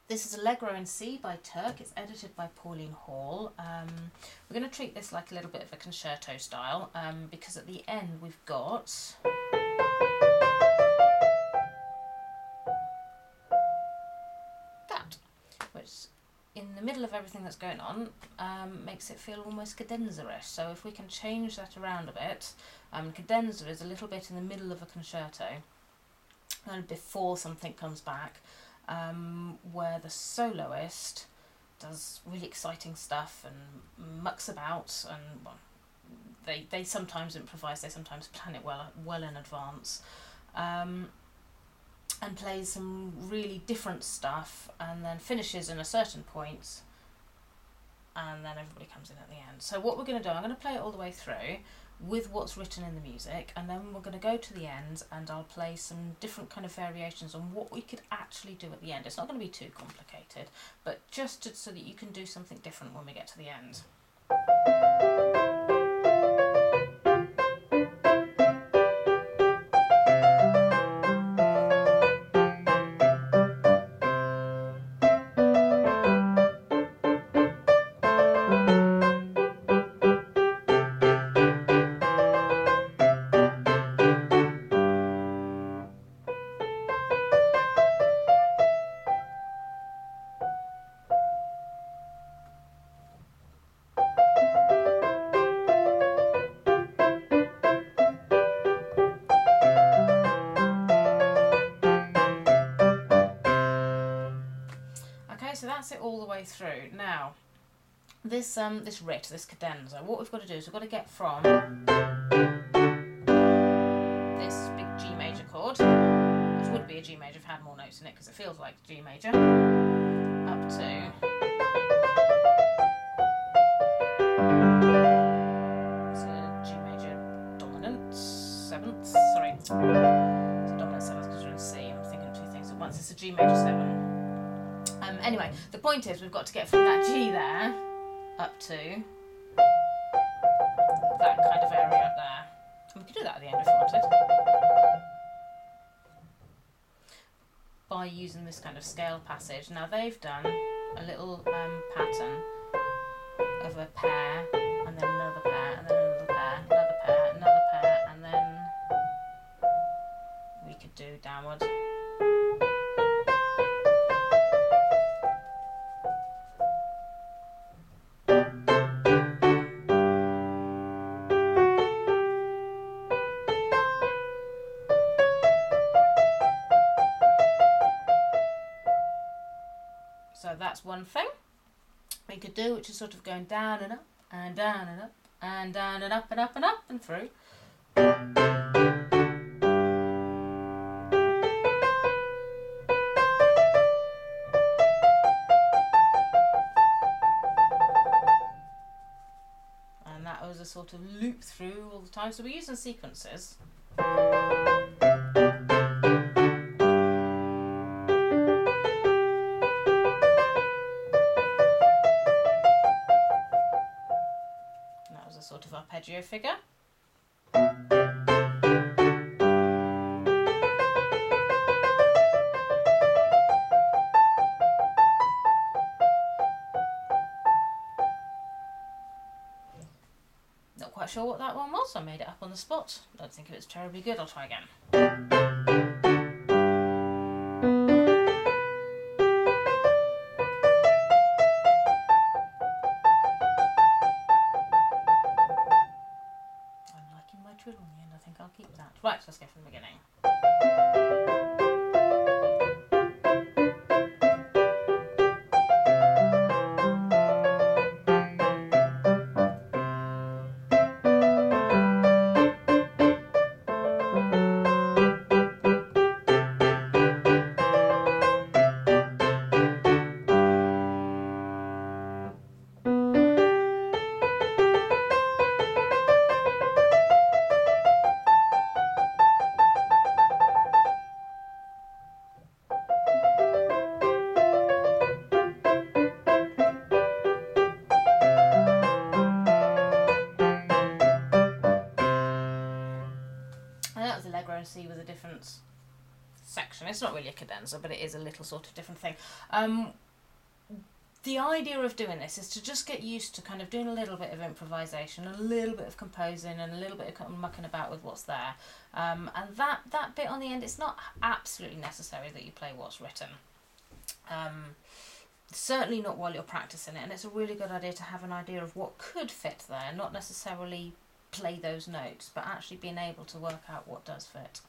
This is Allegro in C by Turk. It's edited by Pauline Hall. We're going to treat this like a little bit of a concerto style because at the end we've got that, which in the middle of everything that's going on makes it feel almost cadenza-ish. So if we can change that around a bit, cadenza is a little bit in the middle of a concerto and before something comes back, where the soloist does really exciting stuff and mucks about, and well, they sometimes improvise, they sometimes plan it well in advance, and plays some really different stuff, and then finishes in a certain point, and then everybody comes in at the end. So what we're going to do, I'm going to play it all the way through with what's written in the music, and then we're going to go to the end and I'll play some different kind of variations on what we could actually do at the end. It's not going to be too complicated, but just so that you can do something different when we get to the end. So that's it all the way through. Now, this writ, this cadenza, what we've got to do is we've got to get from this big G major chord, which would be a G major if it had more notes in it because it feels like G major, up to it's a G major dominant seventh. Sorry, it's a dominant seventh because we're in C. I'm thinking of two things at once. It's a G major 7. Anyway, the point is we've got to get from that G there up to that kind of area up there. And we could do that at the end if you wanted, by using this kind of scale passage. Now they've done a little pattern of a pair, and then another pair, and then another pair, another pair, another pair, and then we could do downward. So that's one thing we could do, which is sort of going down and up, and down and up, and down and up and up and up and through. And that was a sort of loop through all the time. So we're using sequences. Sort of arpeggio figure. Not quite sure what that one was, I made it up on the spot. Don't think it was terribly good, I'll try again. On the end, I think I'll keep that. Right, let's go from the beginning. It's not really a cadenza, but it is a little sort of different thing. The idea of doing this is to just get used to kind of doing a little bit of improvisation, a little bit of composing, and a little bit of kind of mucking about with what's there. And that bit on the end, it's not absolutely necessary that you play what's written. Certainly not while you're practicing it, and it's a really good idea to have an idea of what could fit there, not necessarily play those notes, but actually being able to work out what does fit.